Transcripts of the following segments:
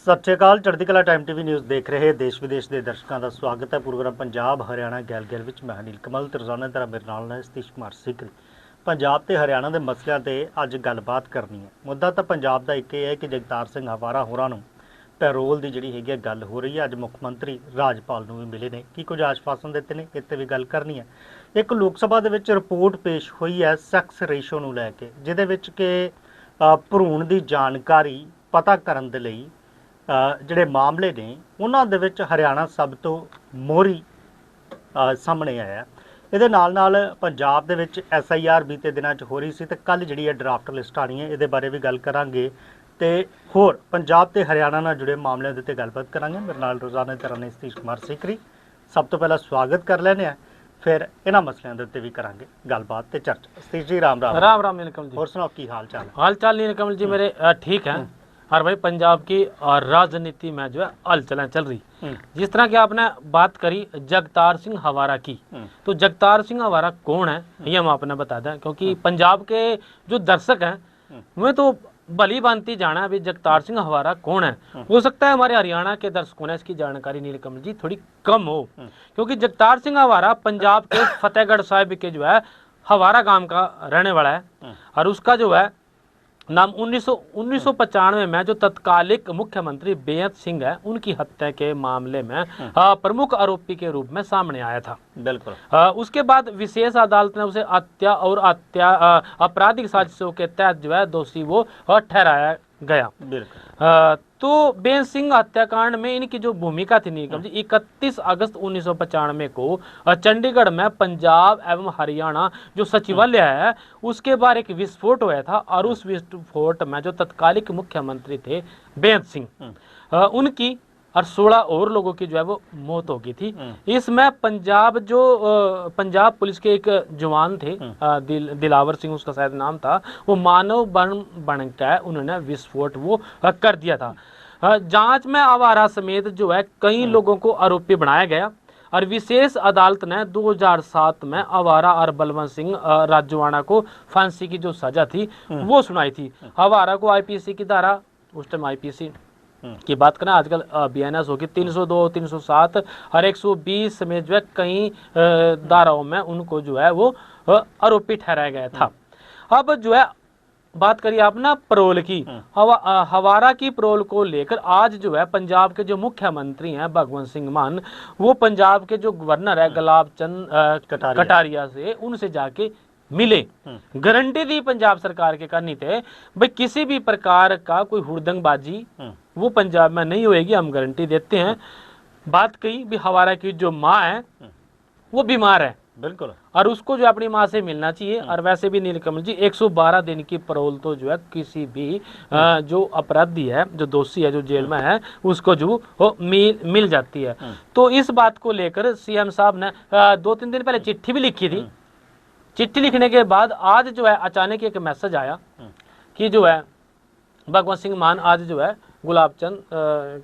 सत श्री अकाल। चढ़ती कला टाइम टीवी न्यूज़ देख रहे देश विदेश के दर्शकों का स्वागत है। प्रोग्राम पंजाब हरियाणा गैल गैल विच मैं नील कमल ते रोजाना तरह मेरे नाल है सतीश कुमार सीकरी। पंजाब ते हरियाणा के मसलों ते अज गलबात करनी है। मुद्दा तो पंजाब का एक है कि जगतार सिंह हवारा होरां नूं पैरोल की जिहड़ी हैगी गल हो रही है। अज मुख मंत्री राजपाल नूं भी मिले ने कि कुछ आश्वासन दिते ने, इत्ते भी गल करनी है। एक लोक सभा दे विच रिपोर्ट पेश हुई है सैक्स रेशो नूं लैके, जिहदे विच कि भरूण की जानकारी पता करन दे लई ਜਿਹੜੇ मामले ने उन्हां दे विच हरियाणा सब तो मोहरी सामने आया। ਇਹਦੇ ਨਾਲ पंजाब दे विच SIR बीते दिनों च हो रही सी ते कल जिहड़ी है ड्राफ्ट लिस्ट आनी है, ਇਹਦੇ बारे भी गल करांगे ते होर पंजाब ते हरियाणा नाल जुड़े मामलों दे उत्ते गलबात करांगे। मेरे नाल रोजाना तरह ने सतीश कुमार सीकरी। सब तो पहला स्वागत कर लैने फिर इन्हां मसलिਆਂ ਦੇ ਉੱਤੇ भी करांगे गलबात ते चर्चा। सतीश जी राम राम। राम राम नीलकमल जी। होर सुनाओ की हाल चाल? हाल चाल नीलकमल जी मेरे ठीक है। और भाई पंजाब की राजनीति में जो है हलचलें चल रही, जिस तरह की आपने बात करी जगतार सिंह हवारा की, तो जगतार सिंह हवारा कौन है ये हम आपने बता दें, क्योंकि पंजाब के जो दर्शक हैं वे तो भली भांति जाना है अभी जगतार सिंह हवारा कौन है। हो सकता है हमारे हरियाणा के दर्शकों ने इसकी जानकारी नीलकमल जी थोड़ी कम हो, क्योंकि जगतार सिंह हवारा पंजाब के फतेहगढ़ साहिब के जो है हवारा गांव का रहने वाला है। और उसका जो है नाम 1995 में जो तत्कालिक मुख्यमंत्री बेअंत सिंह है, उनकी हत्या के मामले में प्रमुख आरोपी के रूप में सामने आया था। बिल्कुल। उसके बाद विशेष अदालत ने उसे हत्या और आपराधिक साजिशों के तहत जो है दोषी वो ठहराया गया। तो बेअंत सिंह हत्याकांड में इनकी जो भूमिका थी नीलकमल जी, 31 अगस्त 1995 को चंडीगढ़ में पंजाब एवं हरियाणा जो सचिवालय है उसके बाहर एक विस्फोट हुआ था। और उस विस्फोट में जो तत्कालिक मुख्यमंत्री थे बेअंत सिंह, उनकी और 16 और लोगों की जो है वो मौत हो गई थी। इसमें पंजाब पुलिस के एक जवान थे, दिलावर सिंह उसका शायद नाम था, वो मानव बनकर उन्होंने विस्फोट वो कर दिया था। जांच में आवारा समेत जो है कई लोगों को आरोपी बनाया गया। और विशेष अदालत ने 2007 में आवारा और बलवंत सिंह राजवाड़ा को फांसी की जो सजा थी वो सुनाई थी। आवारा को IPC की धारा, उस टाइम IPC की बात करें, आजकल BNS होगी, 302, 307 और 120 समेत जो है कई धाराओं में उनको जो है वो आरोपी ठहराया गया था। अब जो है बात करिए आप ना परोल की, हवारा की परोल को लेकर आज जो है पंजाब के जो मुख्यमंत्री हैं भगवंत सिंह मान, वो पंजाब के जो गवर्नर है गुलाब चंद कटारिया से उनसे जाके मिले। गारंटी दी पंजाब सरकार के करनी थे भाई किसी भी प्रकार का कोई हुड़दंगबाजी वो पंजाब में नहीं होएगी, हम गारंटी देते हैं। बात कही भी हवारा की जो माँ है वो बीमार है, बिल्कुल, और उसको जो अपनी माँ से मिलना चाहिए। और वैसे भी नीलकमल जी 112 दिन की परोल तो जो है किसी भी जो अपराधी है, जो दोषी है, जो जेल में है, उसको जो मिल जाती है। तो इस बात को लेकर CM साहब ने 2-3 दिन पहले चिट्ठी भी लिखी थी। चिट्ठी लिखने के बाद आज जो है अचानक एक मैसेज आया कि जो है भगवंत सिंह मान आज जो है गुलाब चंद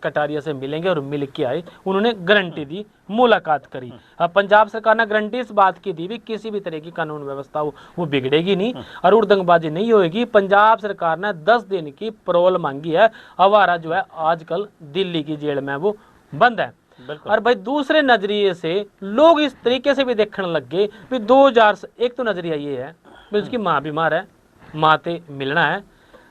कटारिया से मिलेंगे, और मिल के आए। उन्होंने गारंटी दी, मुलाकात करी। पंजाब सरकार ने गारंटी इस बात की दी भी किसी भी तरह की कानून व्यवस्था वो बिगड़ेगी नहीं और उड़दंगबाजी नहीं होगी। पंजाब सरकार ने 10 दिन की परोल मांगी है। हवारा जो है आजकल दिल्ली की जेल में वो बंद है। और भाई दूसरे नजरिए से लोग इस तरीके से भी देखने लग गए भी 2000 एक तो नजरिया ये है भी उसकी माँ बीमार है, माँ से मिलना है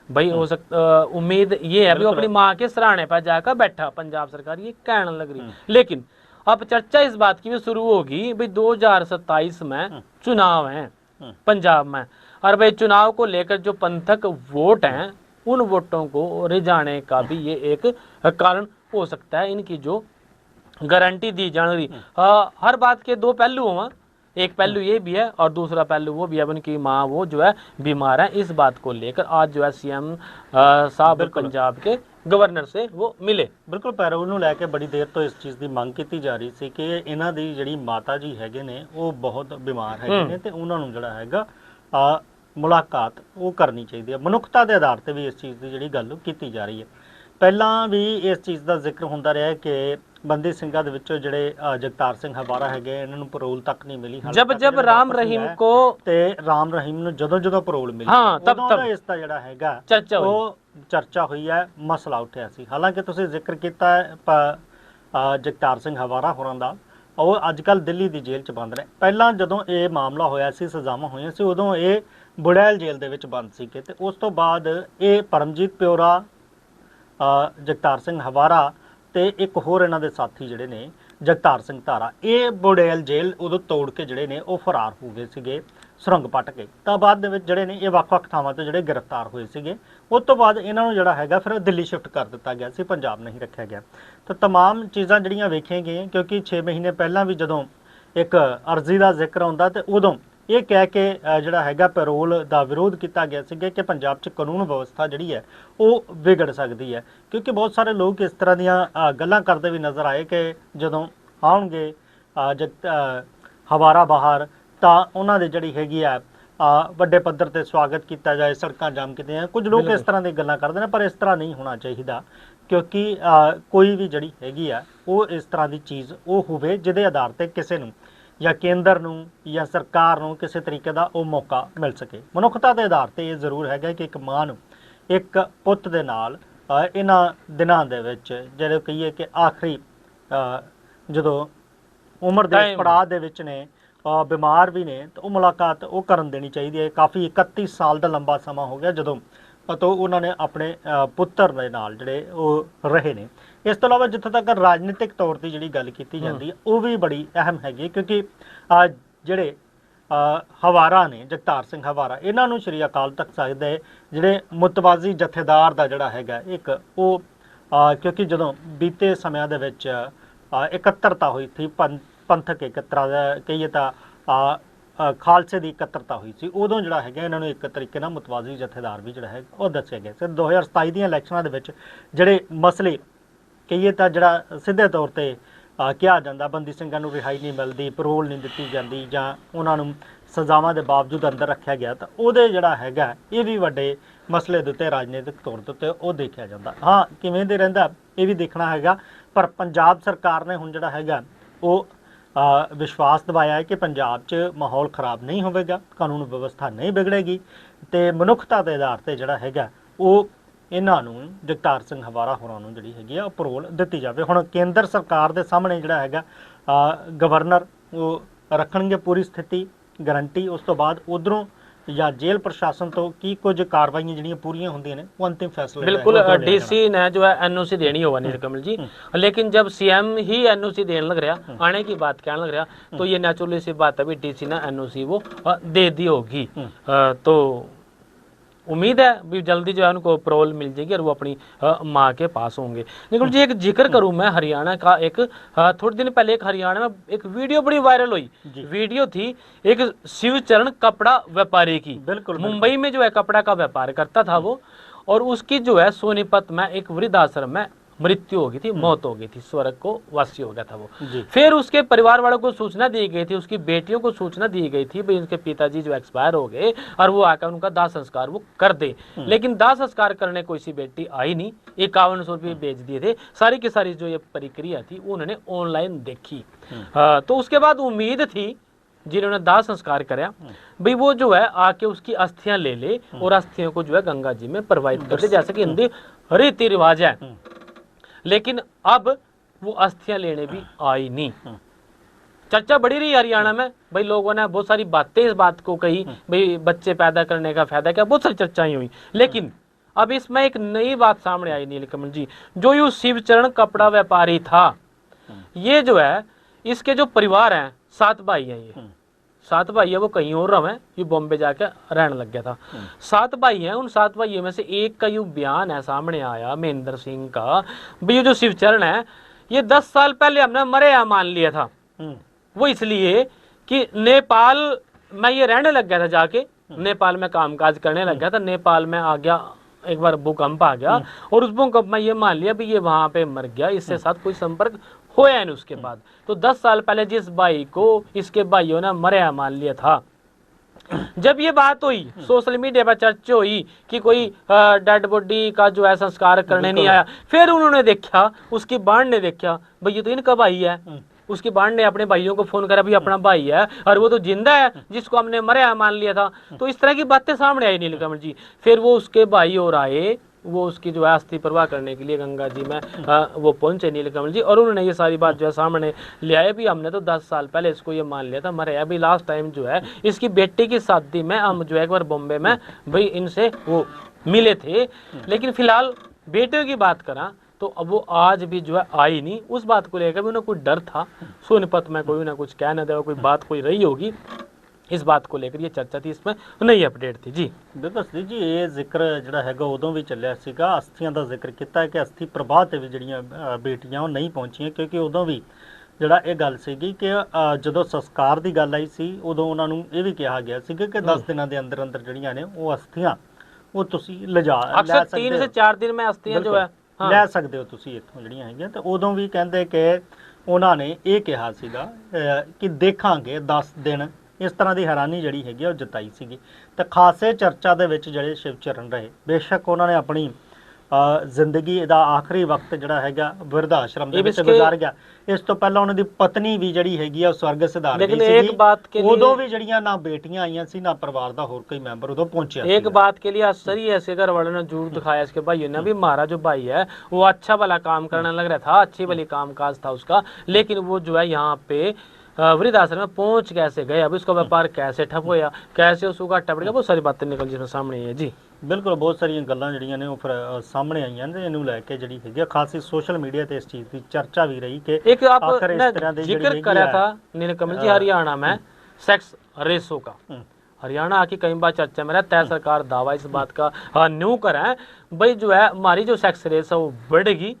भाई, हो सकता उम्मीद ये है भी अपनी माँ के सराहने पर जाकर बैठा पंजाब सरकार ये कहने लग रही। लेकिन अब चर्चा इस बात की भी शुरू होगी भाई 2027 में चुनाव है पंजाब में, और भाई चुनाव को लेकर जो पंथक वोट हैं उन वोटों को रिझाने का भी ये एक कारण हो सकता है। इनकी जो गारंटी दी जा रही, हर बात के दो पहलू हों, एक पहलू ये भी है और दूसरा पहलू वो भी है उनकी माँ वो जो है बीमार है। इस बात को लेकर आज जो है CM साहब पंजाब के गवर्नर से वो मिले। बिल्कुल, पैरोल ਨੂੰ ਲੈ ਕੇ बड़ी देर तो इस चीज़ की मांग की जा रही थी कि इन्हों की जी माता जी है वो बहुत बीमार है तो उन्होंने जोड़ा है मुलाकात वो करनी चाहिए। मनुखता के आधार पर भी इस चीज़ की जी गल की जा रही है। पहला भी इस चीज़ का जिक्र होंदा रहा कि ਬੰਦੀ ਸਿੰਘਾਂ ਦੇ ਵਿੱਚੋਂ ਜਿਹੜੇ ਜਗਤਾਰ ਸਿੰਘ ਹਵਾਰਾ ਹੈਗੇ, ਇਹਨਾਂ ਨੂੰ ਪੈਰੋਲ ਤੱਕ ਨਹੀਂ ਮਿਲੀ। ਹਾਲੇ जब ਤੱਕ जब ਇਹਨਾਂ ਨੂੰ राम ਵਾਪਸ ਨਹੀਂ रहीम ਆਇਆ। को ਤੇ ਰਾਮ ਰਹੀਮ ਨੂੰ ਜਦੋਂ ਪੈਰੋਲ ਮਿਲੀ, ਹਾਂ, ਤਬ ਉਦੋਂ ਦਾ ਇਸ ਦਾ ਜਿਹੜਾ ਹੈਗਾ चर्चा हुई। ਉਹ ਚਰਚਾ ਹੋਈ ਹੈ, ਮਸਲਾ ਉੱਠਿਆ ਸੀ। ਹਾਲਾਂਕਿ ਤੁਸੀਂ ਜ਼ਿਕਰ ਕੀਤਾ ਹੈ ਜਗਤਾਰ ਸਿੰਘ ਹਵਾਰਾ ਹੋਰਾਂ ਦਾ, ਉਹ ਅੱਜ ਕੱਲ ਦਿੱਲੀ ਦੀ ਜੇਲ੍ਹ 'ਚ ਬੰਦ ਨੇ। ਪਹਿਲਾਂ ਜਦੋਂ ਇਹ ਮਾਮਲਾ ਹੋਇਆ ਸੀ, ਸਜ਼ਾਵਾਂ ਹੋਈਆਂ ਸੀ, ਉਦੋਂ ਇਹ ਬੁੜੈਲ ਜੇਲ੍ਹ ਦੇ ਵਿੱਚ ਬੰਦ ਸੀਗੇ, ਤੇ ਉਸ ਤੋਂ ਬਾਅਦ ਇਹ ਪਰਮਜੀਤ ਪਿਓਰਾ, ਜਗਤਾਰ ਸਿੰਘ ਹਵਾਰਾ ਤੇ ਇੱਕ ਹੋਰ ਇਹਨਾਂ ਦੇ ਸਾਥੀ ਜਿਹੜੇ ਨੇ ਜਗਤਾਰ ਸਿੰਘ ਧਾਰਾ, ਇਹ ਬੁੜੈਲ ਜੇਲ੍ਹ ਉਦੋਂ ਤੋੜ ਕੇ ਜਿਹੜੇ ਨੇ ਉਹ ਫਰਾਰ ਹੋ ਗਏ ਸੀਗੇ ਸੁਰੰਗ ਪੱਟ ਕੇ। ਤਾਂ ਬਾਅਦ ਦੇ ਵਿੱਚ ਜਿਹੜੇ ਨੇ ਇਹ ਵੱਖ-ਵੱਖ ਥਾਵਾਂ ਤੋਂ ਜਿਹੜੇ ਗ੍ਰਿਫਤਾਰ ਹੋਏ ਸੀਗੇ। ਉਸ ਤੋਂ ਬਾਅਦ ਇਹਨਾਂ ਨੂੰ ਜਿਹੜਾ ਹੈਗਾ ਫਿਰ ਦਿੱਲੀ ਸ਼ਿਫਟ ਕਰ ਦਿੱਤਾ ਗਿਆ ਸੀ, ਪੰਜਾਬ ਨਹੀਂ ਰੱਖਿਆ ਗਿਆ। ਤਾਂ तमाम ਚੀਜ਼ਾਂ ਜਿਹੜੀਆਂ ਵੇਖੀਆਂ ਗਈਆਂ, ਕਿਉਂਕਿ 6 ਮਹੀਨੇ ਪਹਿਲਾਂ ਵੀ ਜਦੋਂ ਇੱਕ ਅਰਜ਼ੀ ਦਾ ਜ਼ਿਕਰ ਆਉਂਦਾ ਤੇ ਉਦੋਂ ਇਹ ਕਹਿ ਕੇ ਜਿਹੜਾ ਹੈਗਾ ਪੈਰੋਲ ਦਾ ਵਿਰੋਧ ਕੀਤਾ ਗਿਆ ਸੀਗਾ ਕਿ ਪੰਜਾਬ 'ਚ ਕਾਨੂੰਨ ਵਿਵਸਥਾ ਜਿਹੜੀ ਹੈ ਉਹ ਵਿਗੜ ਸਕਦੀ ਹੈ, ਕਿਉਂਕਿ ਬਹੁਤ ਸਾਰੇ ਲੋਕ ਇਸ ਤਰ੍ਹਾਂ ਦੀਆਂ ਗੱਲਾਂ ਕਰਦੇ ਵੀ ਨਜ਼ਰ ਆਏ ਕਿ ਜਦੋਂ ਆਉਣਗੇ ਹਵਾਰਾ ਬਾਹਰ ਤਾਂ ਉਹਨਾਂ ਦੇ ਜਿਹੜੀ ਹੈਗੀ ਆ ਵੱਡੇ ਪੱਧਰ ਤੇ ਸਵਾਗਤ ਕੀਤਾ ਜਾਏ, ਸੜਕਾਂ ਜਾਮ ਕੀਤੀਆਂ ਜਾਣ। ਕੁਝ ਲੋਕ ਇਸ ਤਰ੍ਹਾਂ ਦੀ ਗੱਲਾਂ ਕਰਦੇ ਨੇ, ਪਰ ਇਸ ਤਰ੍ਹਾਂ ਨਹੀਂ ਹੋਣਾ ਚਾਹੀਦਾ, ਕਿਉਂਕਿ ਕੋਈ ਵੀ ਜਿਹੜੀ ਹੈਗੀ ਆ ਉਹ ਇਸ ਤਰ੍ਹਾਂ ਦੀ ਚੀਜ਼ ਉਹ ਹੋਵੇ ਜਿਹਦੇ ਆਧਾਰ ਤੇ ਕਿਸੇ ਨੂੰ ਜਾਂ ਕੇਂਦਰ ਨੂੰ ਜਾਂ ਸਰਕਾਰ ਨੂੰ ਕਿਸੇ ਤਰੀਕੇ ਦਾ ਉਹ ਮੌਕਾ ਮਿਲ ਸਕੇ। ਮਨੁੱਖਤਾ ਦੇ ਆਧਾਰ ਤੇ ਇਹ ਜ਼ਰੂਰ ਹੈਗਾ ਕਿ ਇੱਕ ਮਾਂ ਨੂੰ ਇੱਕ ਪੁੱਤ ਦੇ ਨਾਲ ਇਹਨਾਂ ਦਿਨਾਂ ਦੇ ਵਿੱਚ ਜਿਹੜੇ ਕਹੀਏ ਕਿ ਆਖਰੀ ਜਦੋਂ ਉਮਰ ਦੇ ਇਸ ਪੜਾਅ ਦੇ ਵਿੱਚ ਨੇ, ਬਿਮਾਰ ਵੀ ਨੇ, ਤਾਂ ਉਹ ਮੁਲਾਕਾਤ ਉਹ ਕਰਨ ਦੇਣੀ ਚਾਹੀਦੀ ਹੈ। ਕਾਫੀ 31 ਸਾਲ ਦਾ ਲੰਬਾ ਸਮਾਂ ਹੋ ਗਿਆ ਜਦੋਂ ਤੋਂ ਉਹਨਾਂ ਨੇ ਆਪਣੇ ਪੁੱਤਰ ਦੇ ਨਾਲ ਜਿਹੜੇ ਉਹ ਰਹੇ ਨੇ। ਇਸ ਤੋਂ ਇਲਾਵਾ ਜਿੱਥੇ ਤੱਕ ਰਾਜਨੀਤਿਕ ਤੌਰ ਤੇ ਜਿਹੜੀ ਗੱਲ ਕੀਤੀ ਜਾਂਦੀ ਹੈ ਉਹ ਵੀ ਬੜੀ ਅਹਿਮ ਹੈਗੀ, ਕਿਉਂਕਿ ਜਿਹੜੇ ਹਵਾਰਾ ਨੇ, ਜਗਤਾਰ ਸਿੰਘ ਹਵਾਰਾ, ਇਹਨਾਂ ਨੂੰ ਸ਼੍ਰੀ ਅਕਾਲ ਤਖਤ ਸਾਹਿਬ ਦੇ ਜਿਹੜੇ ਮੁਤਵਾਜ਼ੀ ਜਥੇਦਾਰ ਦਾ ਜਿਹੜਾ ਹੈਗਾ ਇੱਕ ਉਹ ਕਿਉਂਕਿ ਜਦੋਂ ਬੀਤੇ ਸਮਿਆਂ ਦੇ ਵਿੱਚ ਇਕੱਤਰਤਾ ਹੋਈ ਸੀ, ਪੰਥਕ ਇਕੱਤਰਾ ਕਹੀਏ ਤਾਂ ਖਾਲਸੇ ਦੀ ਇਕੱਤਰਤਾ ਹੋਈ ਸੀ, ਉਦੋਂ ਜਿਹੜਾ ਹੈਗਾ ਇਹਨਾਂ ਨੂੰ ਇੱਕ ਤਰੀਕੇ ਨਾਲ ਮੁਤਵਾਜ਼ੀ ਜਥੇਦਾਰ ਵੀ ਜਿਹੜਾ ਹੈ ਉਹ ਦੱਸਿਆ ਗਿਆ ਸੀ। 2027 ਦੀਆਂ ਇਲੈਕਸ਼ਨਾਂ ਦੇ ਵਿੱਚ ਜਿਹੜੇ ਮਸਲੇ ਕਹੀਏ ਤਾਂ ਜਿਹੜਾ ਸਿੱਧੇ ਤੌਰ ਤੇ ਕਿਹਾ ਜਾਂਦਾ, ਬੰਦੀ ਸਿੰਘਾਂ ਨੂੰ ਰਿਹਾਈ ਨਹੀਂ ਮਿਲਦੀ, ਪੈਰੋਲ ਨਹੀਂ ਦਿੱਤੀ ਜਾਂਦੀ, ਜਾਂ ਉਹਨਾਂ ਨੂੰ ਸਜ਼ਾਵਾਂ ਦੇ ਬਾਵਜੂਦ ਅੰਦਰ ਰੱਖਿਆ ਗਿਆ, ਤਾਂ ਉਹਦੇ ਜਿਹੜਾ ਹੈਗਾ ਇਹ ਵੀ ਵੱਡੇ ਮਸਲੇ ਦੇ ਉੱਤੇ ਰਾਜਨੀਤਿਕ ਤੌਰ ਦੇ ਉੱਤੇ ਉਹ ਦੇਖਿਆ ਜਾਂਦਾ। ਹਾਂ, ਕਿਵੇਂ ਦੇ ਰਹਿੰਦਾ ਇਹ ਵੀ ਦੇਖਣਾ ਹੈਗਾ, ਪਰ ਪੰਜਾਬ ਸਰਕਾਰ ਨੇ ਹੁਣ ਜਿਹੜਾ ਹੈਗਾ ਉਹ ਵਿਸ਼ਵਾਸ ਦਿਵਾਇਆ ਹੈ ਕਿ ਪੰਜਾਬ 'ਚ ਮਾਹੌਲ ਖਰਾਬ ਨਹੀਂ ਹੋਵੇਗਾ, ਕਾਨੂੰਨ ਵਿਵਸਥਾ ਨਹੀਂ ਵਿਗੜੇਗੀ, ਤੇ ਮਨੁੱਖਤਾ ਦੇ ਆਧਾਰ ਤੇ ਜਿਹੜਾ ਹੈਗਾ ਉਹ ਇਹਨਾਂ ਨੂੰ ਜਗਤਾਰ ਸਿੰਘ ਹਵਾਰਾ ਹੋਰਾਂ ਨੂੰ ਜਿਹੜੀ ਹੈਗੀ ਆ ਉਹ ਪੈਰੋਲ ਦਿੱਤੀ ਜਾਵੇ। ਹੁਣ ਕੇਂਦਰ ਸਰਕਾਰ ਦੇ ਸਾਹਮਣੇ ਜਿਹੜਾ ਹੈਗਾ ਗਵਰਨਰ ਉਹ ਰੱਖਣਗੇ ਪੂਰੀ ਸਥਿਤੀ ਗਰੰਟੀ, ਉਸ ਤੋਂ ਬਾਅਦ ਉਧਰੋਂ ਜਾਂ ਜੇਲ੍ਹ ਪ੍ਰਸ਼ਾਸਨ ਤੋਂ ਕੀ ਕੁਝ ਕਾਰਵਾਈਆਂ ਜਿਹੜੀਆਂ ਪੂਰੀਆਂ ਹੁੰਦੀਆਂ ਨੇ वो अंतिम फैसले बिल्कुल डीसी ने जो है एनओसी देनी होगा नीलकमल जी, लेकिन जब सीएम ही एनओसी देने लग रहा, आने की बात कहने लग रहा, तो ये नेचुरली सी बात है भी डीसी ने एनओसी वो दे दी होगी। तो उम्मीद है भी जल्दी जो है उनको पैरोल मिल जाएगी और वो अपनी माँ के पास होंगे। निकुल जी, एक जिक्र करूँ मैं हरियाणा का, एक थोड़े दिन पहले एक हरियाणा में एक वीडियो बड़ी वायरल हुई। वीडियो थी एक शिवचरण कपड़ा व्यापारी की, बिल्कुल मुंबई में जो है कपड़ा का व्यापार करता था वो, और उसकी जो है सोनीपत में एक वृद्धाश्रम में मृत्यु हो गई थी, मौत हो गई थी, स्वर्ग को वासी हो गया था वो। फिर उसके परिवार वालों को सूचना दी गई थी, उसकी बेटियों को सूचना दी गई थी भाई उनके पिताजी जो एक्सपायर हो गए और वो आकर उनका दाह संस्कार वो कर दे, लेकिन दाह संस्कार करने कोई सी बेटी आई नहीं। 5100 रुपये बेच दिए थे। सारी की सारी जो ये प्रक्रिया थी उन्होंने ऑनलाइन देखी। तो उसके बाद उम्मीद थी जिन्होंने दाह संस्कार कराया भाई वो जो है आके उसकी अस्थियां ले ले और अस्थियों को जो है गंगा जी में प्रवाहित कर दे, जैसे कि हिंदी रीति रिवाज है। लेकिन अब वो अस्थियां लेने भी आई नहीं। चर्चा बढ़ी रही हरियाणा में, भाई लोगों ने बहुत सारी बातें इस बात को कही, भाई बच्चे पैदा करने का फायदा क्या, बहुत सारी चर्चाएं हुई। लेकिन अब इसमें एक नई बात सामने आई नीलकमल जी, जो ये शिवचरण कपड़ा व्यापारी था, ये जो है इसके जो परिवार हैं 7 भाई हैं, ये 7 भाई है, वो कहीं और रहे, ये बॉम्बे जाके रहने लग गया था। 7 भाई हैं, उन 7 भाइयों में से एक का यूँ बयान है सामने आया महेंद्र सिंह का, भाई ये जो शिवचरण है ये 10 साल पहले हमने मरे या मान लिया था, वो इसलिए कि नेपाल में ये रहने लग गया था, जाके नेपाल में कामकाज करने लग गया था, नेपाल में आ गया, एक बार भूकंप आ गया और उस भूकंप में ये मान लिया भी ये वहां पे मर गया, इससे साथ कोई संपर्क होया नहीं उसके बाद। तो 10 साल पहले जिस भाई को इसके भाइयों ने मरे मान लिया था, जब ये बात हुई, सोशल मीडिया पर चर्चा हुई कि कोई डेड बॉडी का जो है संस्कार करने नहीं आया, फिर उन्होंने देखा, उसकी बाण ने देखा भाई ये तो इनका भाई है, उसकी बाण ने अपने भाइयों को फोन करा भाई अपना भाई है और वो तो जिंदा है जिसको हमने मरा मान लिया था। तो इस तरह की बातें सामने आई नीलकमल जी। फिर वो उसके भाई और आए, वो उसकी जो है अस्थि प्रवाह करने के लिए गंगा जी में वो पहुंचे नीलकमल जी, और उन्होंने ये सारी बात जो है सामने ले आए। भी हमने तो 10 साल पहले इसको ये मान लिया था मरे। अभी लास्ट टाइम जो है इसकी बेटी की शादी में हम जो है एक बार बॉम्बे में भाई इनसे वो मिले थे, लेकिन फिलहाल बेटियों की बात करा तो अब वो आज भी जो है आई नहीं। उस बात को लेकर भी उन्हें कोई डर था, सोनीपत में कोई ना कुछ कह ना दे, कोई बात कोई रही होगी, इस बात को लेकर ये चर्चा थी, इसमें नई अपडेट थी जी। बिल्कुल सही जी। ये ਜ਼ਿਕਰ ਜਿਹੜਾ ਹੈਗਾ ਉਦੋਂ ਵੀ ਚੱਲਿਆ ਸੀਗਾ, ਅਸਥੀਆਂ ਦਾ ਜ਼ਿਕਰ ਕੀਤਾ ਕਿ ਅਸਥੀ ਪ੍ਰਵਾਹ ਤੇ ਵੀ ਜਿਹੜੀਆਂ ਬੇਟੀਆਂ ਉਹ ਨਹੀਂ ਪਹੁੰਚੀਆਂ, ਕਿਉਂਕਿ ਉਦੋਂ ਵੀ ਜਿਹੜਾ ਇਹ ਗੱਲ ਸੀਗੀ ਕਿ ਜਦੋਂ ਸੰਸਕਾਰ ਦੀ ਗੱਲ ਆਈ ਸੀ ਉਦੋਂ ਉਹਨਾਂ ਨੂੰ ਇਹ ਵੀ ਕਿਹਾ ਗਿਆ ਸੀਗਾ ਕਿ 10 ਦਿਨਾਂ ਦੇ ਅੰਦਰ ਅੰਦਰ ਜਿਹੜੀਆਂ ਨੇ ਉਹ ਅਸਥੀਆਂ ਉਹ ਤੁਸੀਂ ਲਿਜਾ अक्सर 3 से 4 दिन में अस्थियां जो है ਲੈ ਸਕਦੇ ਹੋ ਤੁਸੀਂ ਇੱਥੋਂ ਜਿਹੜੀਆਂ ਹੈਗੀਆਂ। ਤੇ ਉਦੋਂ ਵੀ ਕਹਿੰਦੇ ਕਿ ਉਹਨਾਂ ਨੇ ਇਹ ਕਿਹਾ ਸੀਗਾ ਕਿ ਦੇਖਾਂਗੇ 10 ਦਿਨ, ਇਸ ਤਰ੍ਹਾਂ ਦੀ ਹੈਰਾਨੀ ਜਿਹੜੀ ਹੈਗੀ ਉਹ ਜਤਾਈ ਸੀਗੀ। ਤੇ ਖਾਸੇ ਚਰਚਾ ਦੇ ਵਿੱਚ ਜਿਹੜੇ ਸ਼ਿਵ ਚਰਨ ਰਹੇ, ਬੇਸ਼ੱਕ ਉਹਨਾਂ ਨੇ ਆਪਣੀ ਜ਼ਿੰਦਗੀ ਦਾ ਆਖਰੀ ਵਕਤ ਜਿਹੜਾ ਹੈਗਾ ਬਿਰਧ ਆਸ਼ਰਮ ਦੇ ਵਿੱਚ ਗੁਜ਼ਾਰਿਆ। ਇਸ ਤੋਂ ਪਹਿਲਾਂ ਉਹਨਾਂ ਦੀ ਪਤਨੀ ਵੀ ਜਿਹੜੀ ਹੈਗੀ ਆ ਉਹ ਸਵਰਗ ਸਿਧਾਰ ਗਈ ਸੀ। ਉਦੋਂ ਵੀ ਜਿਹੜੀਆਂ ਨਾ ਬੇਟੀਆਂ ਆਈਆਂ ਸੀ ਨਾ ਪਰਿਵਾਰ ਦਾ ਹੋਰ ਕੋਈ ਮੈਂਬਰ ਉਦੋਂ पहुंचा। एक बात के लिए आश्चर्य है, ऐसे घर वालों ने जरूर दिखाया इसके भाइयों ने भी, हमारा जो भाई है वो अच्छा भला काम करने लग रहा था, अच्छी भली काम काज था उसका, लेकिन वो जो है यहाँ पे वृद्धाश्रम में पहुंच कैसे गए, अब उसका व्यापार कैसे ठप होया, कैसे उसका टप गया, बहुत सारी बातें निकल जिसमें सामने है जी। ਬਿਲਕੁਲ ਬਹੁਤ ਸਾਰੀਆਂ ਗੱਲਾਂ ਜਿਹੜੀਆਂ ਨੇ ਉਹ ਫਿਰ ਸਾਹਮਣੇ ਆਈਆਂ ਨੇ, ਇਹਨੂੰ ਲੈ ਕੇ ਜਿਹੜੀ ਹੈਗੀ ਖਾਸੀ ਸੋਸ਼ਲ ਮੀਡੀਆ ਤੇ ਇਸ ਚੀਜ਼ ਦੀ ਚਰਚਾ ਵੀ ਰਹੀ ਕਿ एक आपने जिक्र करा था नीलकमल जी हरियाणा में सेक्स रेसो का, हरियाणा आके कई बार चर्चा में रहता है, सरकार दावा इस बात का न्यू करा है भाई जो है हमारी जो सेक्स रेस है वो बढ़ेगी,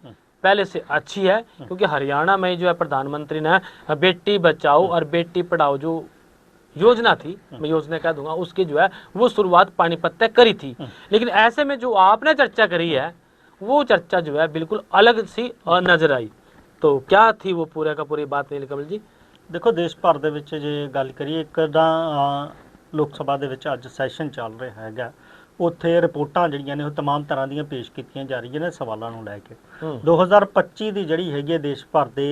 पहले से अच्छी है, क्योंकि हरियाणा में जो है प्रधानमंत्री ने बेटी बचाओ और बेटी पढ़ाओ जो योजना थी, मैं योजना कह दूंगा, उसकी जो है वो शुरुआत पानीपत तक करी थी। लेकिन ऐसे में जो आपने चर्चा करी है वो चर्चा जो है बिल्कुल अलग सी नजर आई। तो क्या थी वो पूरे का पूरी बात नीलकमल जी? ਦੇਖੋ ਦੇਸ਼ ਭਰ ਦੇ ਵਿੱਚ ਜੇ ਗੱਲ ਕਰੀਏ, ਇੱਕ ਤਾਂ ਲੋਕ ਸਭਾ ਦੇ ਵਿੱਚ ਅੱਜ ਸੈਸ਼ਨ ਚੱਲ ਰਿਹਾ ਹੈਗਾ, ਉੱਥੇ ਰਿਪੋਰਟਾਂ ਜਿਹੜੀਆਂ ਨੇ ਉਹ तमाम ਤਰ੍ਹਾਂ ਦੀਆਂ ਪੇਸ਼ ਕੀਤੀਆਂ ਜਾ ਰਹੀਆਂ ਨੇ ਸਵਾਲਾਂ ਨੂੰ ਲੈ ਕੇ। 2025 ਦੀ ਜਿਹੜੀ ਹੈਗੀ ਹੈ ਦੇਸ਼ ਭਰ ਦੇ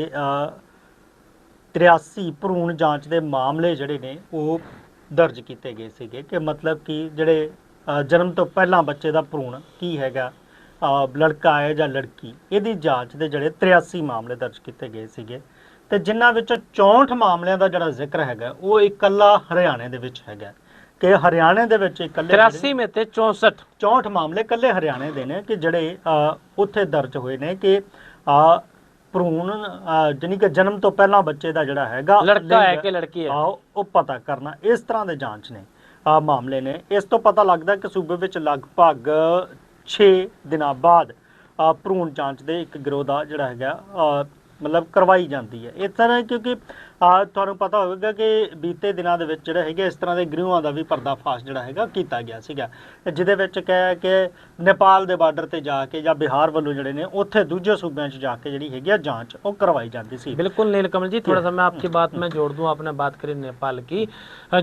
83 ਭਰੂਣ ਜਾਂਚ ਦੇ ਮਾਮਲੇ ਜਿਹੜੇ ਨੇ ਉਹ ਦਰਜ ਕੀਤੇ ਗਏ ਸੀਗੇ, ਕਿ ਮਤਲਬ ਕਿ ਜਿਹੜੇ ਜਨਮ ਤੋਂ ਪਹਿਲਾਂ ਬੱਚੇ ਦਾ ਭਰੂਣ ਕੀ ਹੈਗਾ, ਲੜਕਾ ਹੈ ਜਾਂ ਲੜਕੀ, ਇਹਦੀ ਜਾਂਚ ਦੇ ਜਿਹੜੇ 83 ਮਾਮਲੇ ਦਰਜ ਕੀਤੇ ਗਏ ਸੀਗੇ। ਤੇ ਜਿਨ੍ਹਾਂ ਵਿੱਚੋਂ 64 ਮਾਮਲਿਆਂ ਦਾ ਜਿਹੜਾ ਜ਼ਿਕਰ ਹੈਗਾ ਉਹ ਇਕੱਲਾ ਹਰਿਆਣੇ ਦੇ ਵਿੱਚ ਹੈਗਾ, ਕਿ ਹਰਿਆਣੇ ਦੇ ਵਿੱਚ ਇਕੱਲੇ 83 में थे 64 ਮਾਮਲੇ ਇਕੱਲੇ ਹਰਿਆਣੇ ਦੇ ਨੇ ਕਿ ਜਿਹੜੇ ਉੱਥੇ ਦਰਜ ਹੋਏ ਨੇ ਕਿ ਭਰੂਣ ਜਾਨੀ ਕਿ ਜਨਮ ਤੋਂ ਪਹਿਲਾਂ ਬੱਚੇ ਦਾ ਜਿਹੜਾ ਹੈਗਾ लड़का है कि लड़की है, ਉਹ ਪਤਾ ਕਰਨਾ, ਇਸ ਤਰ੍ਹਾਂ ਦੇ ਜਾਂਚ ਨੇ ਮਾਮਲੇ ਨੇ। ਇਸ ਤੋਂ ਪਤਾ ਲੱਗਦਾ ਕਿ ਸੂਬੇ ਵਿੱਚ ਲਗਭਗ 6 ਦਿਨਾਂ ਬਾਅਦ ਭਰੂਣ ਜਾਂਚ ਦੇ ਇੱਕ ਗਿਰੋਹ ਦਾ ਜਿਹੜਾ ਹੈਗਾ ਮਤਲਬ ਕਰਵਾਈ ਜਾਂਦੀ ਹੈ। ਇਸ ਤਰ੍ਹਾਂ ਕਿਉਂਕਿ ਤੁਹਾਨੂੰ ਪਤਾ ਹੋਵੇਗਾ ਕਿ ਬੀਤੇ ਦਿਨਾਂ ਦੇ ਵਿੱਚ ਜਿਹੜਾ ਹੈਗਾ ਇਸ ਤਰ੍ਹਾਂ ਦੇ ਗ੍ਰਹਿਆਂ ਦਾ ਵੀ ਪਰਦਾਫਾਸ਼ ਜਿਹੜਾ ਹੈਗਾ ਕੀਤਾ ਗਿਆ ਸੀਗਾ, ਜਿਹਦੇ ਵਿੱਚ ਕਹਿ ਕਿ ਨੇਪਾਲ ਦੇ ਬਾਰਡਰ ਤੇ ਜਾ ਕੇ ਜਾਂ ਬਿਹਾਰ ਵੱਲੋਂ ਜਿਹੜੇ ਨੇ ਉੱਥੇ ਦੂਜੇ ਸੂਬਿਆਂ 'ਚ ਜਾ ਕੇ ਜਿਹੜੀ ਹੈਗੀ ਆ ਜਾਂਚ ਉਹ ਕਰਵਾਈ ਜਾਂਦੀ ਸੀ। बिल्कुल नीलकमल जी, थोड़ा सा मैं आपकी बात में जोड़ दूं, आपने बात करी नेपाल की,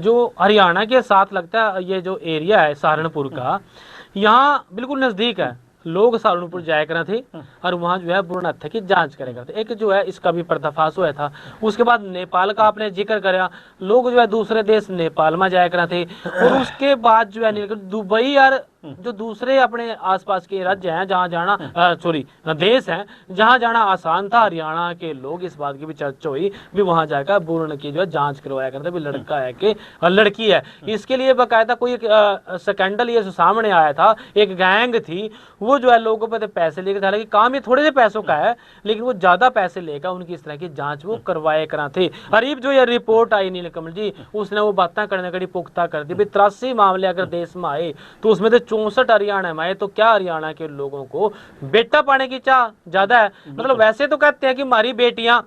जो हरियाणा के साथ लगता है ये जो एरिया है सहारनपुर का, यहाँ बिल्कुल नजदीक है, लोग सहारनपुर जाया करा थे और वहाँ जो है भ्रूण हत्या की जांच करे करते। एक जो है इसका भी पर्दाफाश हुआ था। उसके बाद नेपाल का आपने जिक्र करा, लोग जो है दूसरे देश नेपाल में जाया करा थे, और उसके बाद जो है दुबई और जो दूसरे अपने आसपास के राज्य हैं जहाँ जाना देश हैं जहाँ जाना आसान था, हरियाणा के लोग इस बात की भी चर्चा हुई भी वहाँ जाकर भ्रूण की जो है जांच करवाया करते भी लड़का है कि लड़की है। इसके लिए बाकायदा कोई एक स्कैंडल ये सामने आया था, एक गैंग थी वो जो है लोगों पर पैसे लेकर, हालांकि काम ये थोड़े से पैसों का है लेकिन वो ज्यादा पैसे लेकर उनकी इस तरह की जांच वो करवाए करा थे। अरीब जो ये रिपोर्ट आई नीलकमल जी, उसने वो बातें करने कड़ी पुख्ता कर दी। 83 मामले अगर देश में आए तो उसमें से 64 हरियाणा में आए, तो क्या हरियाणा के लोगों को बेटा पाने की चाह ज्यादा है? मतलब वैसे तो कहते हैं कि हमारी बेटियां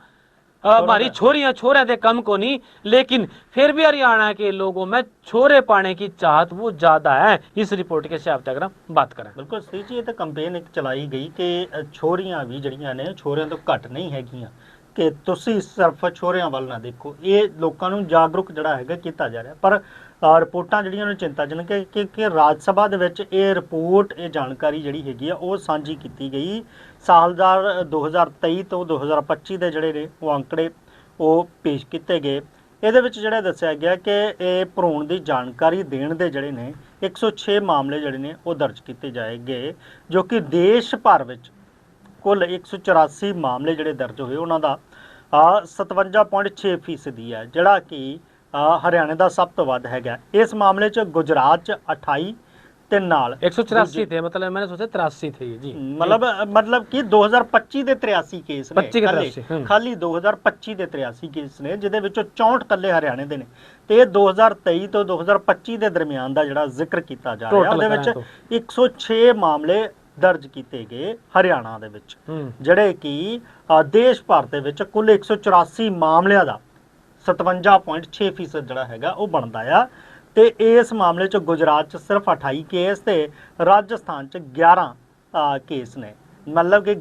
हमारी छोरियां छोरे थे कम को नहीं, लेकिन फिर भी हरियाणा के लोगों में छोरे पाने की चाहत वो ज्यादा है। इस रिपोर्ट के हिसाब से अगर हम बात करें, बिल्कुल सही जी। ये तो कंपेन एक चलाई गई कि छोरियां भी जड़ियां ने छोरियां तो घट नहीं हैगियां, ਕਿ ਤੁਸੀਂ ਸਿਰਫ ਛੋਰਿਆਂ ਵੱਲ ਨਾ ਦੇਖੋ, ਇਹ ਲੋਕਾਂ ਨੂੰ ਜਾਗਰੂਕ ਜਿਹੜਾ ਹੈਗਾ ਕੀਤਾ ਜਾ ਰਿਹਾ। ਪਰ ਰਿਪੋਰਟਾਂ ਜਿਹੜੀਆਂ ਨੂੰ ਚਿੰਤਾਜਨਕ ਹੈ ਕਿ ਰਾਜ ਸਭਾ ਦੇ ਵਿੱਚ ਇਹ ਰਿਪੋਰਟ, ਇਹ ਜਾਣਕਾਰੀ ਜਿਹੜੀ ਹੈਗੀ ਆ ਉਹ ਸਾਂਝੀ ਕੀਤੀ ਗਈ। ਸਾਲਦਾਰ 2023 ਤੋਂ 2025 ਦੇ ਜਿਹੜੇ ਨੇ ਉਹ ਅੰਕੜੇ ਉਹ ਪੇਸ਼ ਕੀਤੇ ਗਏ। ਇਹਦੇ ਵਿੱਚ ਜਿਹੜਾ ਦੱਸਿਆ ਗਿਆ ਕਿ ਇਹ ਭਰੂਣ ਦੀ ਜਾਣਕਾਰੀ ਦੇਣ ਦੇ ਜਿਹੜੇ ਨੇ 106 ਮਾਮਲੇ ਜਿਹੜੇ ਨੇ ਉਹ ਦਰਜ ਕੀਤੇ ਜਾਏਗੇ, ਜੋ ਕਿ ਦੇਸ਼ ਭਰ ਵਿੱਚ ਕੁੱਲ 184 ਮਾਮਲੇ ਜਿਹੜੇ ਦਰਜ ਹੋਏ ਉਹਨਾਂ ਦਾ 57.6% ਹੈ, ਜਿਹੜਾ ਕਿ ਹਰਿਆਣੇ ਦਾ ਸਭ ਤੋਂ ਵੱਧ ਹੈਗਾ। ਇਸ ਮਾਮਲੇ 'ਚ ਗੁਜਰਾਤ 'ਚ 28 ਤੇ ਨਾਲ 184 थे, मतलब मैंने सोचा 83 थे जी। मतलब कि 2025 ਦੇ 83 ਕੇਸ ਨੇ, 25 के 83 ਖਾਲੀ 2025 ਦੇ 83 ਕੇਸ ਨੇ, ਜਿਹਦੇ ਵਿੱਚੋਂ 64 ਕੱਲੇ ਹਰਿਆਣੇ ਦੇ ਨੇ। ਤੇ ਇਹ 2023 ਤੋਂ 2025 ਦੇ ਦਰਮਿਆਨ ਦਾ ਜਿਹੜਾ ਜ਼ਿਕਰ ਕੀਤਾ ਜਾ ਰਿਹਾ, ਉਹਦੇ ਵਿੱਚ 106 ਮਾਮਲੇ ਦਰਜ ਕੀਤੇ ਗਏ ਹਰਿਆਣਾ ਦੇ ਵਿੱਚ, ਜਿਹੜੇ ਕਿ ਦੇਸ਼ ਭਰ ਦੇ ਵਿੱਚ ਕੁੱਲ 184 ਮਾਮਲਿਆਂ ਦਾ 57.6% ਜਿਹੜਾ ਹੈਗਾ ਉਹ ਬਣਦਾ ਆ। ਤੇ ਇਸ ਮਾਮਲੇ 'ਚ ਗੁਜਰਾਤ 'ਚ ਸਿਰਫ 28 ਕੇਸ ਤੇ ਰਾਜਸਥਾਨ 'ਚ 11 ਕੇਸ ਨੇ। ਮਤਲਬ ਕਿ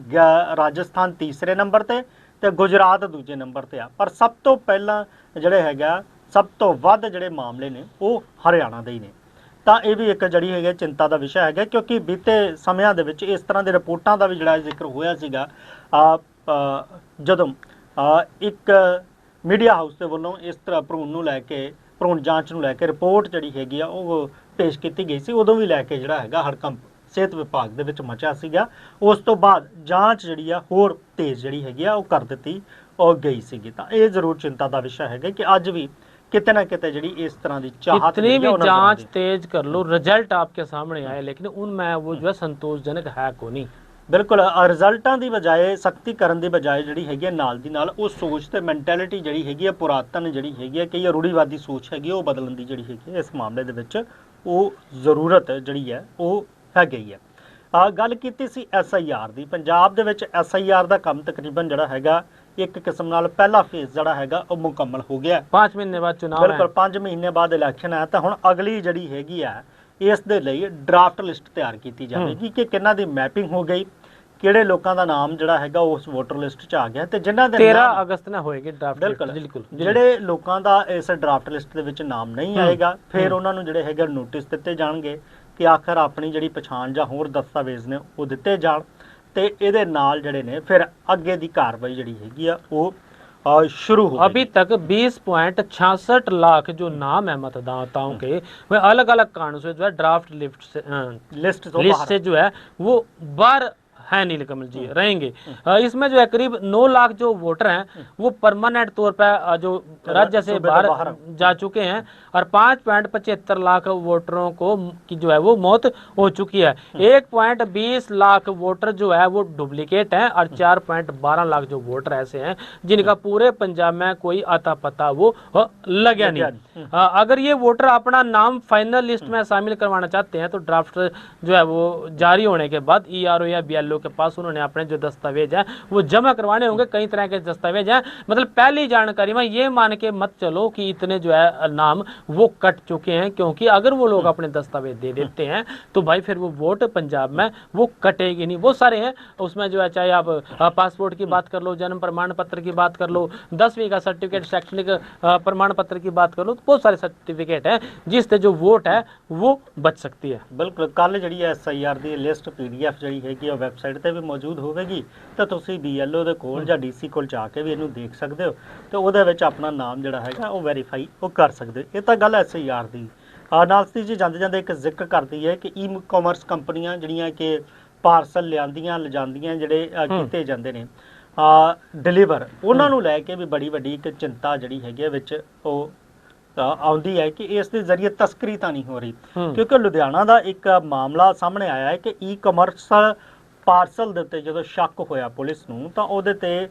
ਰਾਜਸਥਾਨ ਤੀਸਰੇ ਨੰਬਰ ਤੇ ਗੁਜਰਾਤ ਦੂਜੇ ਨੰਬਰ ਤੇ ਆ। ਪਰ ਸਭ ਤੋਂ ਪਹਿਲਾਂ ਜਿਹੜੇ ਹੈਗਾ, ਸਭ ਤੋਂ ਵੱਧ ਜਿਹੜੇ ਮਾਮਲੇ ਨੇ ਉਹ ਹਰਿਆਣਾ ਦੇ ਹੀ ਨੇ। ਤਾਂ ਇਹ ਵੀ ਇੱਕ ਜਿਹੜੀ ਹੈਗੀ ਚਿੰਤਾ ਦਾ ਵਿਸ਼ਾ ਹੈਗਾ, ਕਿਉਂਕਿ ਬੀਤੇ ਸਮਿਆਂ ਦੇ ਵਿੱਚ ਇਸ ਤਰ੍ਹਾਂ ਦੇ ਰਿਪੋਰਟਾਂ ਦਾ ਵੀ ਜਿਹੜਾ ਜ਼ਿਕਰ ਹੋਇਆ ਸੀਗਾ ਜਦੋਂ ਇੱਕ ਮੀਡੀਆ ਹਾਊਸ ਦੇ ਵੱਲੋਂ ਇਸ ਤਰ੍ਹਾਂ ਭਰੂਣ ਜਾਂਚ ਨੂੰ ਲੈ ਕੇ ਰਿਪੋਰਟ ਜਿਹੜੀ ਹੈਗੀ ਆ ਉਹ ਪੇਸ਼ ਕੀਤੀ ਗਈ ਸੀ। ਉਦੋਂ ਵੀ ਲੈ ਕੇ ਜਿਹੜਾ ਹੈਗਾ ਹੜਕੰਪ ਸਿਹਤ ਵਿਭਾਗ ਦੇ ਵਿੱਚ ਮਚਿਆ ਸੀਗਾ। ਉਸ ਤੋਂ ਬਾਅਦ ਜਾਂਚ ਜਿਹੜੀ ਆ ਹੋਰ ਤੇਜ਼ ਜਿਹੜੀ ਹੈਗੀ ਆ ਉਹ ਕਰ ਦਿੱਤੀ ਉਹ ਗਈ ਸੀਗੀ। ਤਾਂ ਇਹ ਜ਼ਰੂਰ ਚਿੰਤਾ ਦਾ ਵਿਸ਼ਾ ਹੈਗਾ ਕਿ ਅੱਜ ਵੀ कितने ना कितने जड़ी इस तरह की चाहत, इतनी भी जांच तेज कर लो, रिजल्ट आपके सामने आए, लेकिन उनमें वो जो है संतोषजनक है को नहीं। बिल्कुल रिजल्टां ਦੀ ਬਜਾਏ ਸਖਤੀ ਕਰਨ ਦੀ ਬਜਾਏ ਜਿਹੜੀ ਹੈਗੀ ਹੈ ਨਾਲ ਦੀ ਨਾਲ ਉਹ ਸੋਚ ਤੇ ਮੈਂਟੈਲਿਟੀ ਜਿਹੜੀ ਹੈਗੀ ਹੈ, ਪੁਰਾਤਨ ਜਿਹੜੀ ਹੈਗੀ ਹੈ, ਕਈ ਰੂੜੀਵਾਦੀ ਸੋਚ ਹੈਗੀ ਉਹ ਬਦਲਣ ਦੀ ਜਿਹੜੀ ਹੈਗੀ ਇਸ ਮਾਮਲੇ ਦੇ ਵਿੱਚ ਉਹ ਜ਼ਰੂਰਤ ਜਿਹੜੀ ਹੈ ਉਹ ਹੈਗੀ ਹੈ। ਗੱਲ ਕੀਤੀ ਸੀ SIR ਦੀ। ਪੰਜਾਬ ਦੇ ਵਿੱਚ SIR ਦਾ ਕੰਮ ਤਕਰੀਬਨ ਜਿਹੜਾ ਹੈਗਾ ਇੱਕ ਕਿਸਮ ਨਾਲ ਪਹਿਲਾ ਫੇਜ਼ ਜਿਹੜਾ ਹੈਗਾ ਉਹ ਮੁਕੰਮਲ ਹੋ ਗਿਆ। 5 ਮਹੀਨੇ ਬਾਅਦ ਚੁਣਾਵ ਹੈ। ਬਿਲਕੁਲ 5 ਮਹੀਨੇ ਬਾਅਦ ਇਲੈਕਸ਼ਨ ਹੈ। ਤਾਂ ਹੁਣ ਅਗਲੀ ਜਿਹੜੀ ਹੈਗੀ ਆ ਇਸ ਦੇ ਲਈ ਡਰਾਫਟ ਲਿਸਟ ਤਿਆਰ ਕੀਤੀ ਜਾਵੇਗੀ ਕਿ ਕਿੰਨਾਂ ਦੀ ਮੈਪਿੰਗ ਹੋ ਗਈ, ਕਿਹੜੇ ਲੋਕਾਂ ਦਾ ਨਾਮ ਜਿਹੜਾ ਹੈਗਾ ਉਸ ਵੋਟਰ ਲਿਸਟ 'ਚ ਆ ਗਿਆ ਤੇ ਜਿਨ੍ਹਾਂ ਦੇ 13 ਅਗਸਤ ਨੂੰ ਹੋਏਗੀ ਡਰਾਫਟ ਲਿਸਟ। ਬਿਲਕੁਲ ਜਿਹੜੇ ਲੋਕਾਂ ਦਾ ਇਸ ਡਰਾਫਟ ਲਿਸਟ ਦੇ ਵਿੱਚ ਨਾਮ ਨਹੀਂ ਆਏਗਾ ਫਿਰ ਉਹਨਾਂ ਨੂੰ ਜਿਹੜੇ ਹੈਗੇ ਨੋਟਿਸ ਦਿੱਤੇ ਜਾਣਗੇ ਕਿ ਆਖਰ ਆਪਣੀ ਜਿਹੜੀ ਪਛਾਣ ਜਾਂ ਹੋਰ ਦਸਤਾਵੇਜ਼ ਨੇ ਉਹ ਦਿੱਤੇ ਜਾਣ ਤੇ ਇਹਦੇ ਨਾਲ ਜਿਹੜੇ ਨੇ ਫਿਰ ਅੱਗੇ ਦੀ ਕਾਰਵਾਈ ਜਿਹੜੀ ਹੈਗੀ ਆ ਉਹ शुरू हो। अभी तक 20.66 लाख जो नाम है मतदाताओं के वह अलग अलग कारणों से जो है ड्राफ्ट लिस्ट से जो है वो बाहर है नीलकमल जी रहेंगे। इसमें जो है करीब 9 लाख जो वोटर हैं वो परमानेंट तौर पर जो राज्य से बाहर जा चुके हैं और 5.75 लाख वोटरों को की जो है वो मौत हो चुकी है। 1.20 लाख वोटर जो है वो डुप्लीकेट हैं और 4.12 लाख जो वोटर ऐसे हैं जिनका पूरे पंजाब में कोई आता पता वो लगा नहीं। अगर ये वोटर अपना नाम फाइनल लिस्ट में शामिल करवाना चाहते हैं तो ड्राफ्ट जो है वो जारी होने के बाद ERO या BLO के पास उन्होंने अपने जो दस्तावेज है वो जमा करवाने होंगे। कई तरह के दस्तावेज हैं, मतलब पहली जानकारी में ये मान के मत चलो कि इतने जो है नाम वो कट चुके हैं, क्योंकि अगर वो लोग अपने दस्तावेज दे देते हैं तो भाई फिर वो वोट पंजाब में वो कटेगी नहीं। बहुत सारे हैं उसमें जो है, चाहे आप पासपोर्ट की बात कर लो, जन्म प्रमाण पत्र की बात कर लो, 10वीं का सर्टिफिकेट, शैक्षणिक प्रमाण पत्र की बात कर लो, तो बहुत सारे सर्टिफिकेट हैं जिससे जो वोट है वो बच सकती है। बिल्कुल कल जी SIR की लिस्ट PDF जी हैगी वैबसाइट ਤੇ ਵੀ ਮੌਜੂਦ ਹੋਵੇਗੀ ਤਾਂ ਤੁਸੀਂ BLO ਦੇ ਕੋਲ ਜਾਂ DC ਕੋਲ ਜਾ ਕੇ ਵੀ ਇਹਨੂੰ ਦੇਖ ਸਕਦੇ ਹੋ ਤੇ ਉਹਦੇ ਵਿੱਚ ਆਪਣਾ ਨਾਮ ਜਿਹੜਾ ਹੈਗਾ ਉਹ ਵੈਰੀਫਾਈ ਉਹ ਕਰ ਸਕਦੇ ਹੋ। ਇਹ ਤਾਂ ਗੱਲ SIR ਦੀ। ਨਾਲ ਜੀ ਜਾਂਦੇ ਇੱਕ ਜ਼ਿਕਰ ਕਰਦੀ ਹੈ ਕਿ E-ਕਾਮਰਸ ਕੰਪਨੀਆਂ ਜਿਹੜੀਆਂ ਕਿ ਪਾਰਸਲ ਲਿਆਂਦੀਆਂ ਲਿਜਾਂਦੀਆਂ ਜਿਹੜੇ ਕੀਤੇ ਜਾਂਦੇ ਨੇ ਡਿਲੀਵਰ, ਉਹਨਾਂ ਨੂੰ ਲੈ ਕੇ ਵੀ ਬੜੀ ਵੱਡੀ ਇੱਕ ਚਿੰਤਾ ਜਿਹੜੀ ਹੈਗੀ ਵਿੱਚ ਉਹ ਆਉਂਦੀ ਹੈ ਕਿ ਇਸ ਦੇ ਜ਼ਰੀਏ ਤਸਕਰੀ ਤਾਂ ਨਹੀਂ ਹੋ ਰਹੀ। ਕਿਉਂਕਿ ਲੁਧਿਆਣਾ ਦਾ ਇੱਕ ਮਾਮਲਾ ਸਾਹਮਣੇ ਆਇਆ ਹੈ ਕਿ E-ਕਾਮਰਸ ਪਾਰਸਲ ਦੇ ਉੱਤੇ ਜਦੋਂ ਸ਼ੱਕ ਹੋਇਆ ਪੁਲਿਸ ਨੂੰ ਤਾਂ ਉਹਦੇ ਤੇ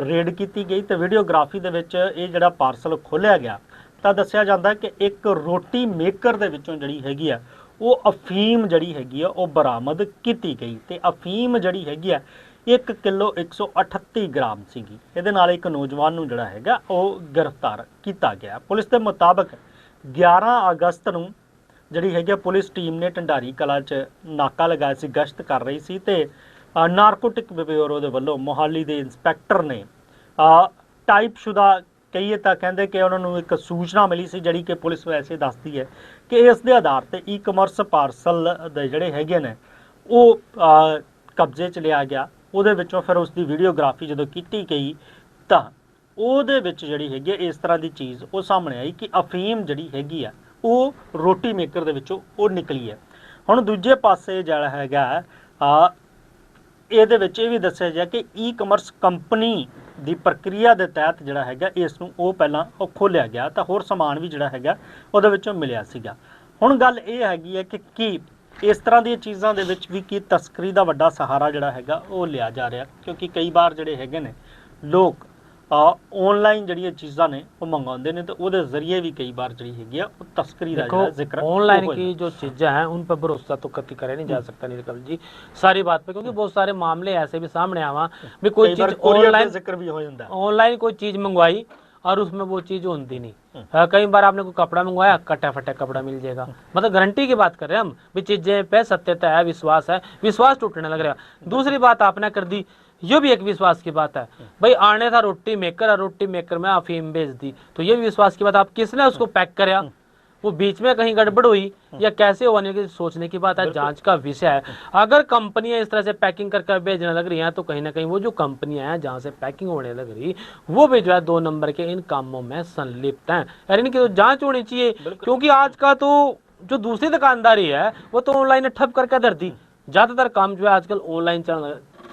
ਰੇਡ ਕੀਤੀ ਗਈ ਤੇ ਵੀਡੀਓਗ੍ਰਾਫੀ ਦੇ ਵਿੱਚ ਇਹ ਜਿਹੜਾ ਪਾਰਸਲ ਖੋਲ੍ਹਿਆ ਗਿਆ ਤਾਂ ਦੱਸਿਆ ਜਾਂਦਾ ਕਿ ਇੱਕ ਰੋਟੀ ਮੇਕਰ ਦੇ ਵਿੱਚੋਂ ਜਿਹੜੀ ਹੈਗੀ ਆ ਉਹ ਅਫੀਮ ਜਿਹੜੀ ਹੈਗੀ ਆ ਉਹ ਬਰਾਮਦ ਕੀਤੀ ਗਈ ਤੇ ਅਫੀਮ ਜਿਹੜੀ ਹੈਗੀ ਆ 1 ਕਿਲੋ 138 ਗ੍ਰਾਮ ਸੀਗੀ। ਇਹਦੇ ਨਾਲ ਇੱਕ ਨੌਜਵਾਨ ਨੂੰ ਜਿਹੜਾ ਹੈਗਾ ਉਹ ਗ੍ਰਿਫਤਾਰ ਕੀਤਾ ਗਿਆ। ਪੁਲਿਸ ਦੇ ਮੁਤਾਬਕ 11 ਅਗਸਤ ਨੂੰ ਜਿਹੜੀ ਹੈਗੀ ਪੁਲਿਸ ਟੀਮ ਨੇ ਢੰਡਾਰੀ ਕਲਾ 'ਚ ਨਾਕਾ ਲਗਾਇਆ ਸੀ, ਗਸ਼ਤ ਕਰ ਰਹੀ ਸੀ ਤੇ ਨਾਰਕੋਟਿਕ ਬਿਊਰੋ ਦੇ ਵੱਲੋਂ ਮੋਹਾਲੀ ਦੇ ਇੰਸਪੈਕਟਰ ਨੇ ਟਾਈਪਸ਼ੁਦਾ ਕਹੀਏ ਤਾਂ ਕਹਿੰਦੇ ਕਿ ਉਹਨਾਂ ਨੂੰ ਇੱਕ ਸੂਚਨਾ ਮਿਲੀ ਸੀ, ਜਿਹੜੀ ਕਿ ਪੁਲਿਸ ਵੈਸੇ ਦੱਸਦੀ ਹੈ ਕਿ ਇਸ ਦੇ ਆਧਾਰ ਤੇ ਈ-ਕਮਰਸ ਪਾਰਸਲ ਦੇ ਜਿਹੜੇ ਹੈਗੇ ਨੇ ਉਹ ਕਬਜ਼ੇ 'ਚ ਲਿਆ ਗਿਆ। ਉਹਦੇ ਵਿੱਚੋਂ ਫਿਰ ਉਸ ਦੀ ਵੀਡੀਓਗ੍ਰਾਫੀ ਜਦੋਂ ਕੀਤੀ ਗਈ ਤਾਂ ਉਹਦੇ ਵਿੱਚ ਜਿਹੜੀ ਹੈਗੀ ਇਸ ਤਰ੍ਹਾਂ ਦੀ ਚੀਜ਼ ਉਹ ਸਾਹਮਣੇ ਆਈ ਕਿ ਅਫੀਮ ਜਿਹੜੀ ਹੈਗੀ ਆ ਉਹ ਰੋਟੀ ਮੇਕਰ ਦੇ ਵਿੱਚੋਂ ਉਹ ਨਿਕਲੀ ਹੈ। ਹੁਣ ਦੂਜੇ ਪਾਸੇ ਜਿਹੜਾ ਹੈਗਾ ਇਹਦੇ ਵਿੱਚ ਇਹ ਵੀ ਦੱਸਿਆ ਗਿਆ ਕਿ ਈ-ਕਮਰਸ ਕੰਪਨੀ ਦੀ ਪ੍ਰਕਿਰਿਆ ਦੇ ਤਹਿਤ ਜਿਹੜਾ ਹੈਗਾ ਇਸ ਨੂੰ ਉਹ ਪਹਿਲਾਂ ਉਹ ਖੋਲ੍ਹਿਆ ਗਿਆ ਤਾਂ ਹੋਰ ਸਮਾਨ ਵੀ ਜਿਹੜਾ ਹੈਗਾ ਉਹਦੇ ਵਿੱਚੋਂ ਮਿਲਿਆ ਸੀਗਾ। ਹੁਣ ਗੱਲ ਇਹ ਹੈਗੀ ਹੈ ਕਿ ਕੀ ਇਸ ਤਰ੍ਹਾਂ ਦੀਆਂ ਚੀਜ਼ਾਂ ਦੇ ਵਿੱਚ ਵੀ ਕੀ ਤਸਕਰੀ ਦਾ ਵੱਡਾ ਸਹਾਰਾ ਜਿਹੜਾ ਹੈਗਾ ਉਹ ਲਿਆ ਜਾ ਰਿਹਾ, ਕਿਉਂਕਿ ਕਈ ਵਾਰ ਜਿਹੜੇ ਹੈਗੇ ਨੇ ਲੋਕ ऑनलाइन ਜਿਹੜੀਆਂ ਚੀਜ਼ਾਂ ਨੇ ਉਹ ਮੰਗਾਉਂਦੇ ਨੇ ਤੇ ਉਹਦੇ ਜ਼ਰੀਏ ਵੀ ਕਈ ਬਾर ਜਿਹੜੀ ਹੈਗੀ ਆ ਉਹ तस्करी ਦਾ ਜਿਹੜਾ ਜ਼ਿਕਰ ऑनलाइन की जो चीज़ें हैं उन पर भरोसा तो कभी करे नहीं जा सकता नीलकमल जी सारी बात पे, क्योंकि बहुत सारे मामले ऐसे भी सामने आवा भी कोई चीज़ ऑनलाइन जिक्र भी हो जाता है, ऑनलाइन कोई चीज़ मंगवाई और उसमें वो चीज़ होती नहीं। कई बार आपने कोई कपड़ा मंगवाया, कटा फटा कपड़ा मिल जाएगा, मतलब गारंटी की बात कर रहे हैं हम भी चीज़ें पे सत्यता है, विश्वास टूटने लग रहा। दूसरी बात आपने कर दी, ये भी एक विश्वास की बात है भाई, आने था रोटी मेकर और रोटी मेकर में अफीम बेच दी, तो ये भी विश्वास की बात। आप किसने उसको पैक कराया, वो बीच में कहीं गड़बड़ हुई या कैसे होने की सोचने की बात है, जांच का विषय है। अगर कंपनियां इस तरह से पैकिंग कर भेजने लग रही हैं तो कहीं ना कहीं वो जो कंपनियां हैं जहां से पैकिंग होने लग रही वो भी जो है 2 नंबर के इन कामों में संलिप्त हैं, यानी इनकी तो जांच होनी चाहिए। क्योंकि आज का तो जो दूसरी दुकानदारी है वो तो ऑनलाइन ठप करके धर दी, ज्यादातर काम जो है आजकल ऑनलाइन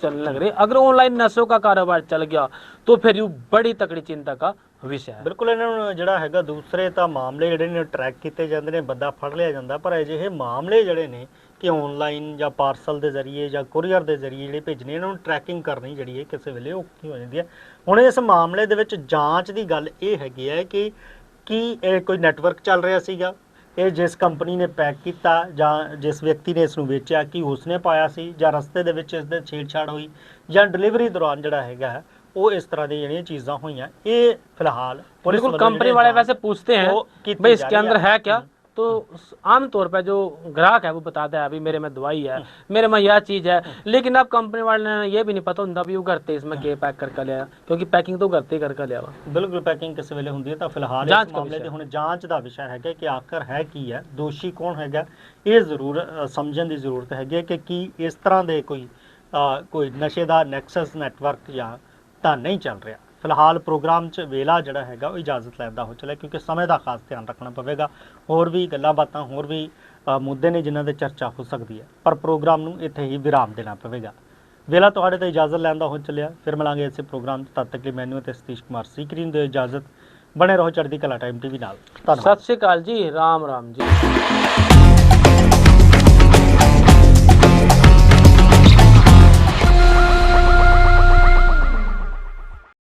चलने लग रहे। अगर ऑनलाइन नशों का कारोबार चल गया तो फिर यू बड़ी तकड़ी चिंता का विषय है। बिल्कुल ਇਹਨਾਂ ਨੂੰ ਜਿਹੜਾ ਹੈਗਾ ਦੂਸਰੇ ਤਾਂ ਮਾਮਲੇ ਜਿਹੜੇ ਨੇ ਟਰੈਕ ਕੀਤੇ ਜਾਂਦੇ ਨੇ, ਬੰਦਾ ਫੜ ਲਿਆ ਜਾਂਦਾ, ਪਰ ਅਜਿਹੇ ਮਾਮਲੇ ਜਿਹੜੇ ਨੇ ਕਿ ਆਨਲਾਈਨ ਜਾਂ ਪਾਰਸਲ ਦੇ ਜ਼ਰੀਏ ਜਾਂ ਕੁਰੀਅਰ ਦੇ ਜ਼ਰੀਏ ਜਿਹੜੇ ਭੇਜਣੇ ਇਹਨਾਂ ਨੂੰ ਟਰੈਕਿੰਗ ਕਰਨੀ ਜਿਹੜੀ ਹੈ ਕਿਸੇ ਵੇਲੇ ਔਖੀ ਹੋ ਜਾਂਦੀ ਹੈ। ਹੁਣ ਇਸ ਮਾਮਲੇ ਦੇ ਵਿੱਚ ਜਾਂਚ ਦੀ ਗੱਲ ਇਹ ਹੈਗੀ ਹੈ ਕਿ ਕੀ ਇਹ ਕੋਈ ਨੈਟਵਰਕ ਚੱਲ ਰਿਹਾ ਸੀਗਾ, ਇਹ ਜਿਸ ਕੰਪਨੀ ਨੇ ਪੈਕ ਕੀਤਾ ਜਾਂ ਜਿਸ ਵਿਅਕਤੀ ਨੇ ਇਸ ਨੂੰ ਵੇਚਿਆ ਕਿ ਉਸਨੇ ਪਾਇਆ ਸੀ ਜਾਂ ਰਸਤੇ ਦੇ ਵਿੱਚ ਇਸ ਦੇ ਛੇੜਛਾੜ ਹੋਈ ਜਾਂ ਡਿਲੀਵਰੀ ਦੌਰਾਨ ਜਿਹੜਾ ਹੈਗਾ ਉਹ ਇਸ ਤਰ੍ਹਾਂ ਦੀ ਜਿਹੜੀਆਂ ਚੀਜ਼ਾਂ ਹੋਈਆਂ। ਇਹ ਫਿਲਹਾਲ बिल्कुल कंपनी वाले वैसे पूछते हैं भाई इसके अंदर है क्या, तो आम तौर पर जो ग्राहक है वो बताता है अभी मेरे में दवाई है, मेरे में यह चीज़ है, लेकिन अब कंपनी वाले ने ये भी नहीं पता होता भी वो करते इसमें के पैक करके लिया, क्योंकि पैकिंग तो करते करके लिया। ਬਿਲਕੁਲ ਪੈਕਿੰਗ ਕਿਸੇ ਵੇਲੇ ਹੁੰਦੀ ਹੈ ਤਾਂ ਫਿਲਹਾਲ ਇਸ ਮਾਮਲੇ ਦੇ ਹੁਣ ਜਾਂਚ ਦਾ ਵਿਸ਼ਾ ਹੈਗਾ ਕਿ ਆਖਰ ਹੈ ਕੀ ਹੈ, ਦੋਸ਼ੀ ਕੌਣ ਹੈਗਾ, ਇਹ ਜ਼ਰੂਰ ਸਮਝਣ ਦੀ ਜ਼ਰੂਰਤ ਹੈਗੀ ਕਿ ਕੀ ਇਸ ਤਰ੍ਹਾਂ ਦੇ ਕੋਈ ਨਸ਼ੇ ਦਾ ਨੈਕਸਸ ਨੈਟਵਰਕ ਜਾਂ ਤਾਂ ਨਹੀਂ ਚੱਲ ਰਿਹਾ। ਫਿਲਹਾਲ ਪ੍ਰੋਗਰਾਮ 'ਚ ਵੇਲਾ ਜਿਹੜਾ ਹੈਗਾ ਉਹ ਇਜਾਜ਼ਤ ਲੈਂਦਾ ਹੋ ਚਲਿਆ, ਕਿਉਂਕਿ ਸਮੇਂ ਦਾ ਖਾਸ ਧਿਆਨ ਰੱਖਣਾ ਪਵੇਗਾ। ਹੋਰ ਵੀ ਗੱਲਾਂ ਬਾਤਾਂ, ਹੋਰ ਵੀ ਮੁੱਦੇ ਨੇ ਜਿਨ੍ਹਾਂ 'ਤੇ ਚਰਚਾ ਹੋ ਸਕਦੀ ਹੈ, ਪਰ ਪ੍ਰੋਗਰਾਮ ਨੂੰ ਇੱਥੇ ਹੀ ਵਿਰਾਮ ਦੇਣਾ ਪਵੇਗਾ। ਵੇਲਾ ਤੁਹਾਡੇ ਤੋਂ ਇਜਾਜ਼ਤ ਲੈਂਦਾ ਹੋ ਚਲਿਆ, ਫਿਰ ਮਿਲਾਂਗੇ ਇਸੇ ਪ੍ਰੋਗਰਾਮ 'ਚ। ਤਦ ਤੱਕ ਲਈ ਮੈਨੂੰ ਅਤੇ ਸਤੀਸ਼ ਕੁਮਾਰ ਸੀਕਰੀ ਨੂੰ ਇਜਾਜ਼ਤ। ਬਣੇ ਰਹੋ ਚੜ੍ਹਦੀ ਕਲਾ ਟਾਈਮ TV ਨਾਲ। ਧੰਨਵਾਦ। सत श्री अकाल जी, राम राम जी।